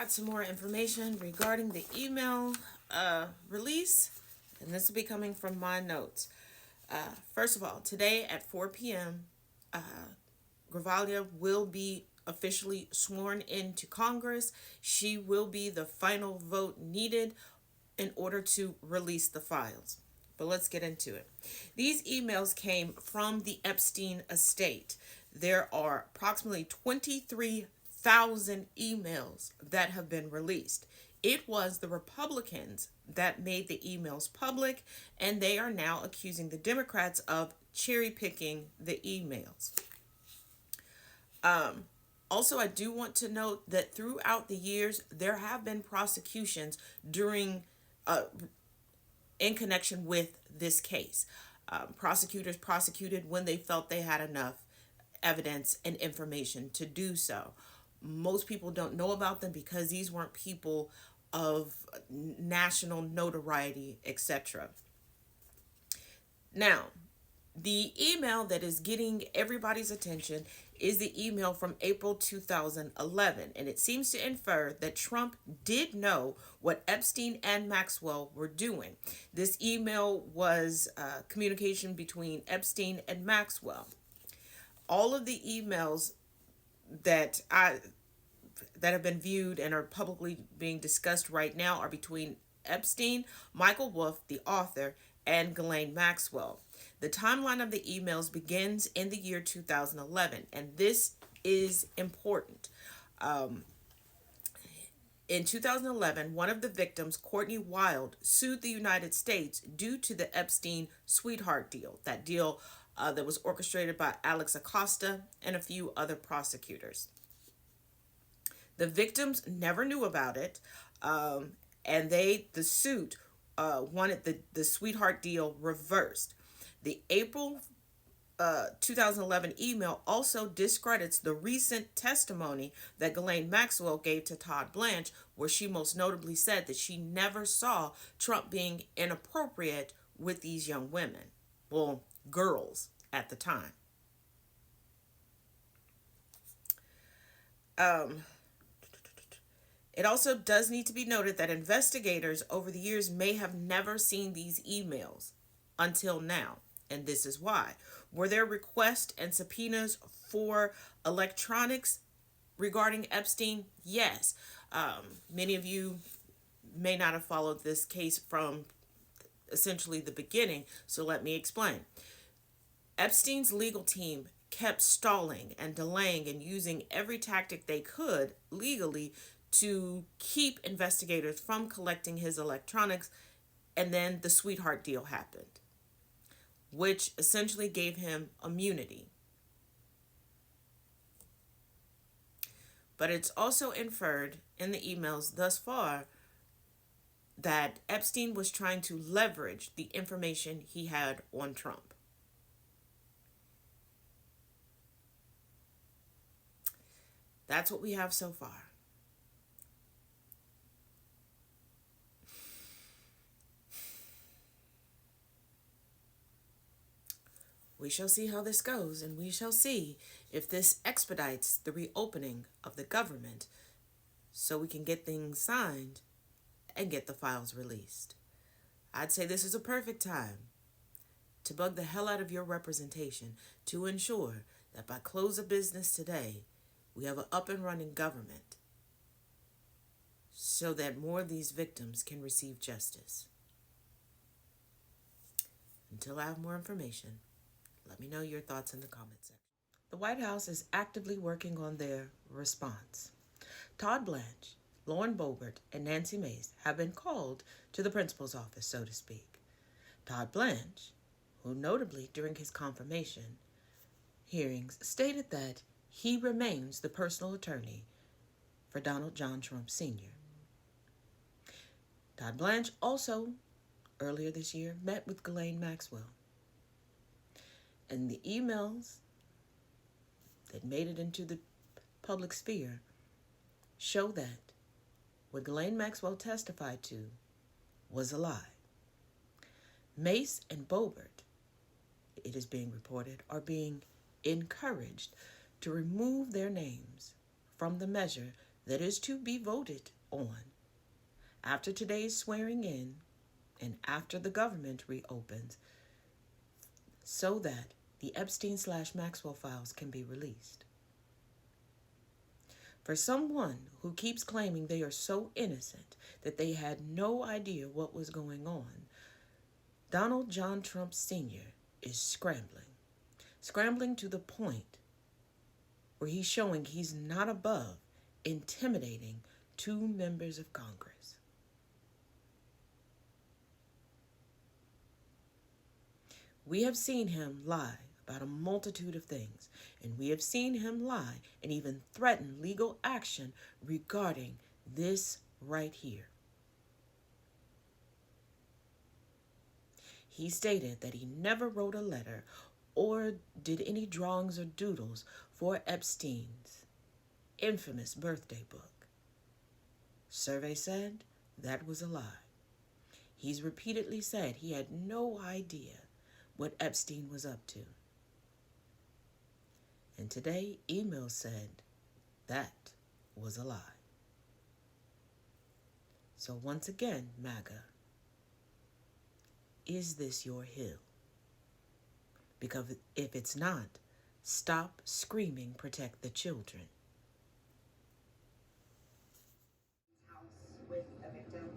got some more information regarding the email release, and this will be coming from my notes. First of all, today at 4 p.m., Gravalia will be officially sworn into Congress. She will be the final vote needed in order to release the files. But let's get into it. These emails came from the Epstein estate. There are approximately 23,000 emails that have been released. It was the Republicans that made the emails public, and they are now accusing the Democrats of cherry picking the emails. Also, I do want to note that throughout the years, there have been prosecutions during, in connection with this case. Prosecutors prosecuted when they felt they had enough evidence and information to do so. Most people don't know about them because these weren't people of national notoriety, etc. Now, the email that is getting everybody's attention is the email from April 2011, and it seems to infer that Trump did know what Epstein and Maxwell were doing. This email was communication between Epstein and Maxwell. All of the emails that have been viewed and are publicly being discussed right now are between Epstein, Michael Wolff, the author, and Ghislaine Maxwell. The timeline of the emails begins in the year 2011, and this is important. In 2011, one of the victims, Courtney Wild, sued the United States due to the Epstein sweetheart deal, that deal that was orchestrated by Alex Acosta and a few other prosecutors. The victims never knew about it, and the suit wanted the sweetheart deal reversed. The April 2011 email also discredits the recent testimony that Ghislaine Maxwell gave to Todd Blanche, where she most notably said that she never saw Trump being inappropriate with these young women. Well, girls at the time. It also does need to be noted that investigators over the years may have never seen these emails until now. And this is why. Were there requests and subpoenas for electronics regarding Epstein? Yes. Many of you may not have followed this case from essentially the beginning, so let me explain. Epstein's legal team kept stalling and delaying and using every tactic they could legally to keep investigators from collecting his electronics, and then the sweetheart deal happened, which essentially gave him immunity. But it's also inferred in the emails thus far that Epstein was trying to leverage the information he had on Trump. That's what we have so far. We shall see how this goes, and we shall see if this expedites the reopening of the government so we can get things signed and get the files released. I'd say this is a perfect time to bug the hell out of your representation to ensure that by close of business today, we have an up and running government so that more of these victims can receive justice. Until I have more information, let me know your thoughts in the comments section. The White House is actively working on their response. Todd Blanche, Lauren Boebert, and Nancy Mace have been called to the principal's office, so to speak. Todd Blanche, who notably during his confirmation hearings stated that he remains the personal attorney for Donald John Trump Sr. Todd Blanche also, earlier this year, met with Ghislaine Maxwell. And the emails that made it into the public sphere show that what Ghislaine Maxwell testified to was a lie. Mace and Boebert, it is being reported, are being encouraged to remove their names from the measure that is to be voted on after today's swearing in and after the government reopens so that the Epstein/Maxwell files can be released. For someone who keeps claiming they are so innocent that they had no idea what was going on, Donald John Trump Sr. is scrambling to the point where he's showing he's not above intimidating two members of Congress. We have seen him lie about a multitude of things, and we have seen him lie and even threaten legal action regarding this right here. He stated that he never wrote a letter or did any drawings or doodles for Epstein's infamous birthday book. Survey said that was a lie. He's repeatedly said he had no idea what Epstein was up to. And today, email said that was a lie. So once again, MAGA, is this your hill? Because if it's not, stop screaming, protect the children. With a victim?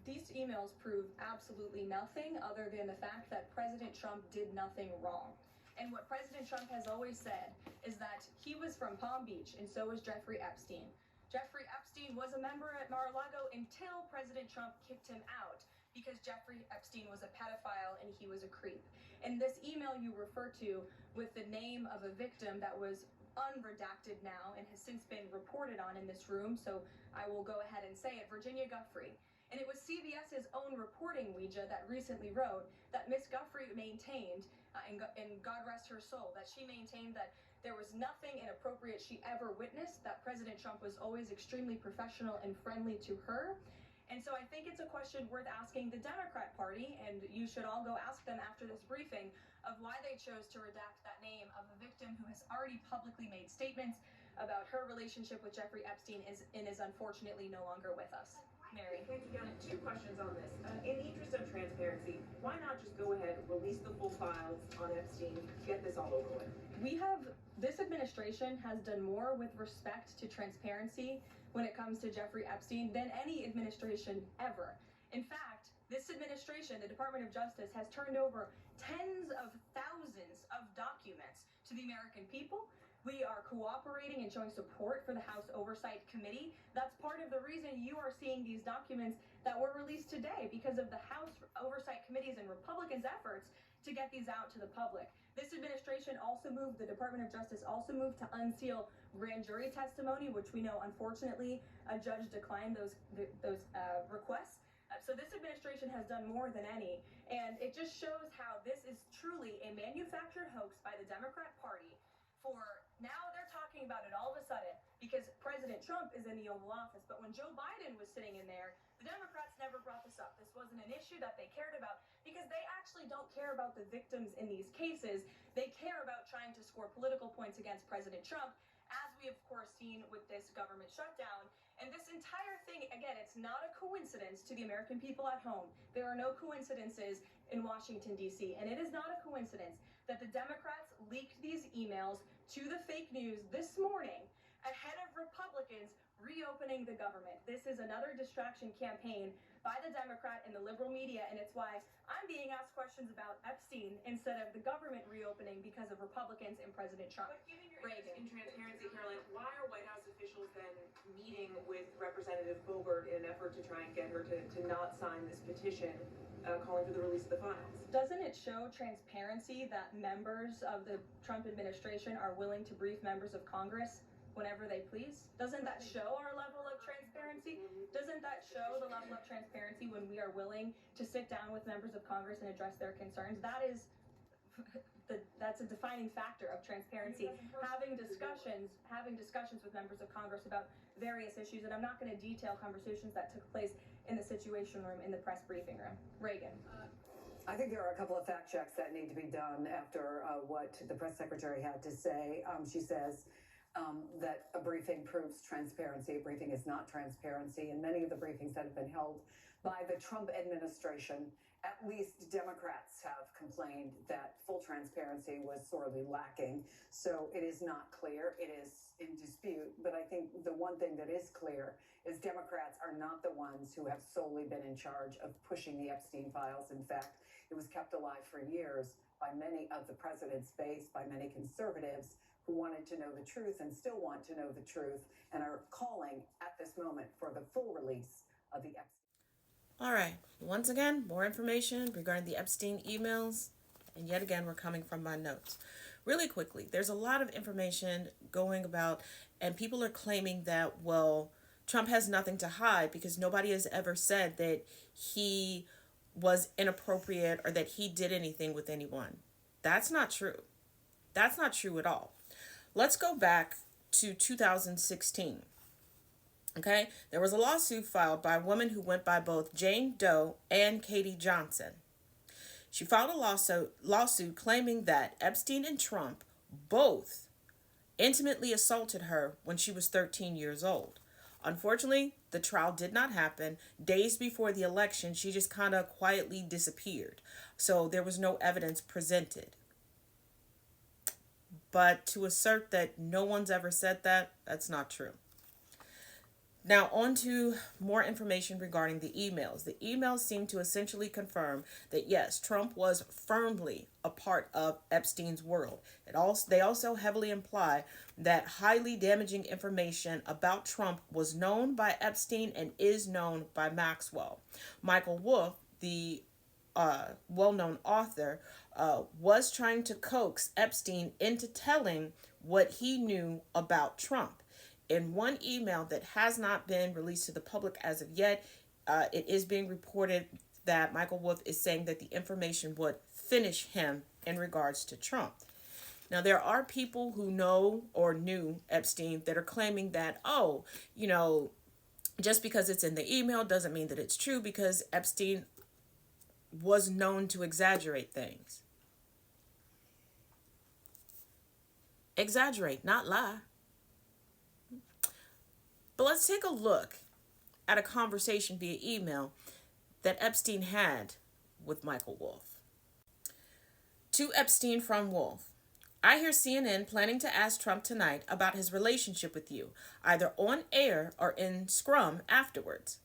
These emails prove absolutely nothing other than the fact that President Trump did nothing wrong. And what President Trump has always said is that he was from Palm Beach, and so was Jeffrey Epstein. Jeffrey Epstein was a member at Mar-a-Lago until President Trump kicked him out because Jeffrey Epstein was a pedophile and he was a creep. And this email you refer to with the name of a victim that was unredacted now and has since been reported on in this room, so I will go ahead and say it, Virginia Giuffre. And it was CBS's own reporting, Ouija, that recently wrote that Miss Giuffre maintained, and God rest her soul, that she maintained that there was nothing inappropriate she ever witnessed, that President Trump was always extremely professional and friendly to her. And so I think it's a question worth asking the Democrat Party, and you should all go ask them after this briefing, of why they chose to redact that name of a victim who has already publicly made statements about her relationship with Jeffrey Epstein and is unfortunately no longer with us. Mary. Thank you, Donna. Two questions on this. In the interest of transparency, why not just go ahead, release the full files on Epstein, get this all over with? This administration has done more with respect to transparency when it comes to Jeffrey Epstein than any administration ever. In fact, this administration, the Department of Justice, has turned over tens of thousands of documents to the American people. We are cooperating and showing support for the House Oversight Committee. That's part of the reason you are seeing these documents that were released today, because of the House Oversight Committee's and Republicans' efforts to get these out to the public. This administration also moved, the Department of Justice also moved to unseal grand jury testimony, which we know, unfortunately, a judge declined those requests. So this administration has done more than any, and it just shows how this is truly a manufactured hoax by the Democrat Party. For now, they're talking about it all of a sudden because President Trump is in the Oval Office. But when Joe Biden was sitting in there, the Democrats never brought this up. This wasn't an issue that they cared about because they actually don't care about the victims in these cases. They care about trying to score political points against President Trump, as we, of course, seen with this government shutdown. And this entire thing, again, it's not a coincidence to the American people at home. There are no coincidences in Washington, D.C., and it is not a coincidence that the Democrats leaked these emails to the fake news this morning ahead of Republicans reopening the government. This is another distraction campaign by the Democrat and the liberal media, and it's why I'm being asked questions about Epstein instead of the government reopening because of Republicans and President Trump. But given your interest in transparency, Caroline, why are White House officials then meeting with Representative Boebert in an effort to try and get her to not sign this petition calling for the release of the files? Doesn't it show transparency that members of the Trump administration are willing to brief members of Congress whenever they please? Doesn't that show our level of transparency? Doesn't that show the level of transparency when we are willing to sit down with members of Congress and address their concerns? That's a defining factor of transparency. Having discussions with members of Congress about various issues, and I'm not going to detail conversations that took place in the Situation Room in the press briefing room. Reagan. I think there are a couple of fact checks that need to be done after what the press secretary had to say. She says that a briefing proves transparency. A briefing is not transparency. And many of the briefings that have been held by the Trump administration, at least Democrats have complained that full transparency was sorely lacking. So it is not clear. It is in dispute. But I think the one thing that is clear is Democrats are not the ones who have solely been in charge of pushing the Epstein files. In fact, it was kept alive for years by many of the president's base, by many conservatives who wanted to know the truth and still want to know the truth and are calling at this moment for the full release of the Epstein. All right. Once again, more information regarding the Epstein emails. And yet again, we're coming from my notes. Really quickly, there's a lot of information going about, and people are claiming that, well, Trump has nothing to hide because nobody has ever said that he was inappropriate or that he did anything with anyone. That's not true. That's not true at all. Let's go back to 2016. Okay, there was a lawsuit filed by a woman who went by both Jane Doe and Katie Johnson. She filed a lawsuit claiming that Epstein and Trump both intimately assaulted her when she was 13 years old. Unfortunately, the trial did not happen. Days before the election, she just kind of quietly disappeared. So there was no evidence presented. But to assert that no one's ever said that, that's not true. Now, on to more information regarding the emails. The emails seem to essentially confirm that, yes, Trump was firmly a part of Epstein's world. They also heavily imply that highly damaging information about Trump was known by Epstein and is known by Maxwell. Michael Wolff, the well-known author, was trying to coax Epstein into telling what he knew about Trump. In one email that has not been released to the public as of yet, it is being reported that Michael Wolff is saying that the information would finish him in regards to Trump. Now, there are people who know or knew Epstein that are claiming that, oh, just because it's in the email doesn't mean that it's true, because Epstein was known to exaggerate things. Exaggerate, not lie. But let's take a look at a conversation via email that Epstein had with Michael Wolff. To Epstein from Wolff. I hear CNN planning to ask Trump tonight about his relationship with you, either on air or in scrum afterwards.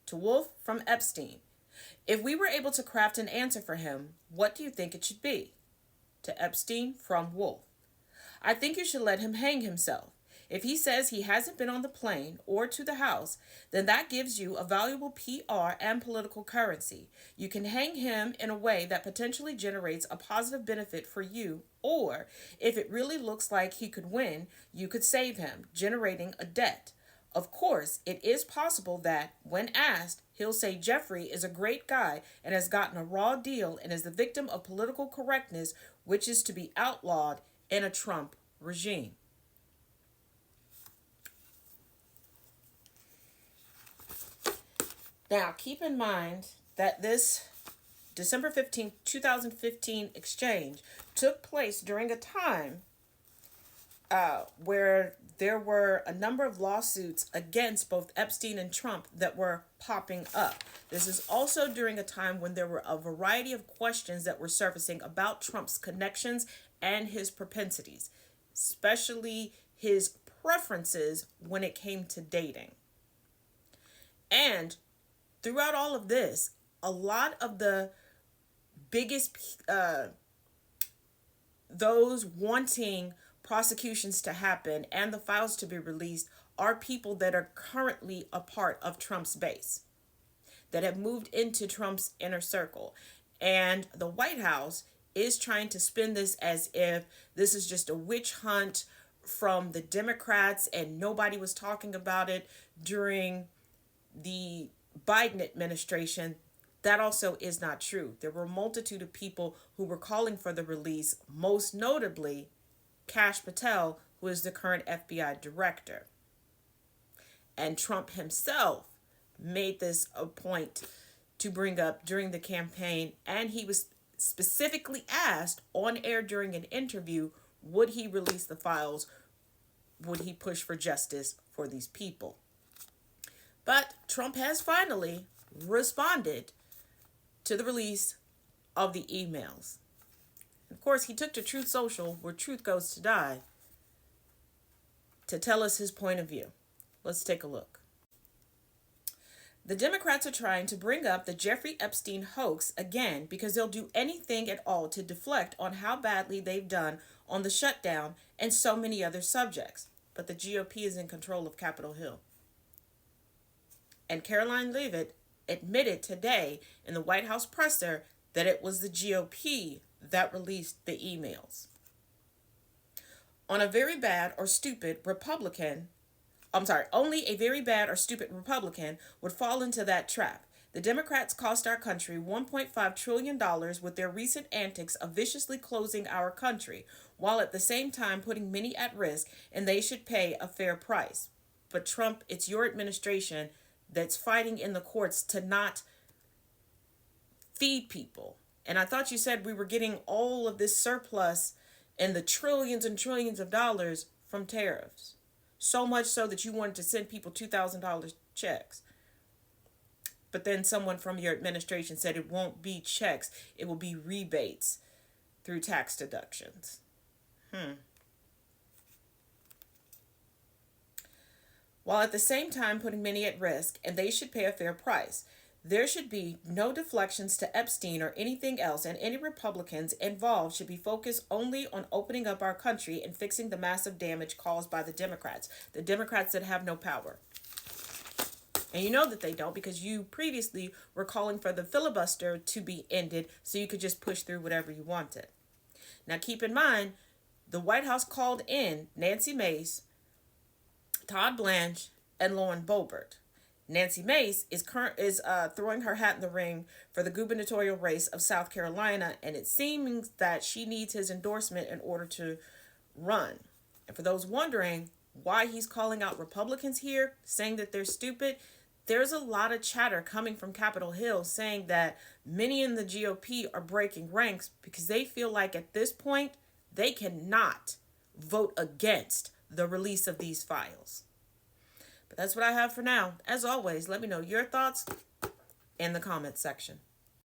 To Wolff from Epstein. If we were able to craft an answer for him, what do you think it should be? To Epstein from Wolff. I think you should let him hang himself. If he says he hasn't been on the plane or to the house, then that gives you a valuable PR and political currency. You can hang him in a way that potentially generates a positive benefit for you, or if it really looks like he could win, you could save him, generating a debt. Of course, it is possible that, when asked, he'll say Jeffrey is a great guy and has gotten a raw deal and is the victim of political correctness, which is to be outlawed in a Trump regime. Now, keep in mind that this December 15, 2015 exchange took place during a time where there were a number of lawsuits against both Epstein and Trump that were popping up. This is also during a time when there were a variety of questions that were surfacing about Trump's connections and his propensities, especially his preferences when it came to dating. And throughout all of this, a lot of the biggest, those wanting prosecutions to happen and the files to be released are people that are currently a part of Trump's base, that have moved into Trump's inner circle. And the White House is trying to spin this as if this is just a witch hunt from the Democrats and nobody was talking about it during the Biden administration. That also is not true. There were a multitude of people who were calling for the release, most notably Kash Patel, who is the current FBI director. And Trump himself made this a point to bring up during the campaign, and he was specifically asked on air during an interview, would he release the files would he push for justice for these people. But Trump has finally responded to the release of the emails. Of course, he took to Truth Social, where truth goes to die, to tell us his point of view. Let's take a look. The Democrats are trying to bring up the Jeffrey Epstein hoax again because they'll do anything at all to deflect on how badly they've done on the shutdown and so many other subjects. But the GOP is in control of Capitol Hill. And Caroline Leavitt admitted today in the White House presser that it was the GOP that released the emails. Only a very bad or stupid Republican would fall into that trap. The Democrats cost our country $1.5 trillion with their recent antics of viciously closing our country, while at the same time putting many at risk, and they should pay a fair price. But Trump, it's your administration that's fighting in the courts to not feed people. And I thought you said we were getting all of this surplus and the trillions and trillions of dollars from tariffs. So much so that you wanted to send people $2,000 checks. But then someone from your administration said it won't be checks, it will be rebates through tax deductions. While at the same time putting many at risk, and they should pay a fair price. There should be no deflections to Epstein or anything else, and any Republicans involved should be focused only on opening up our country and fixing the massive damage caused by the Democrats that have no power. And you know that they don't, because you previously were calling for the filibuster to be ended so you could just push through whatever you wanted. Now keep in mind, the White House called in Nancy Mace, Todd Blanche, and Lauren Boebert. Nancy Mace is throwing her hat in the ring for the gubernatorial race of South Carolina, and it seems that she needs his endorsement in order to run. And for those wondering why he's calling out Republicans here, saying that they're stupid, there's a lot of chatter coming from Capitol Hill saying that many in the GOP are breaking ranks because they feel like at this point they cannot vote against the release of these files. But that's what I have for now. As always, let me know your thoughts in the comments section.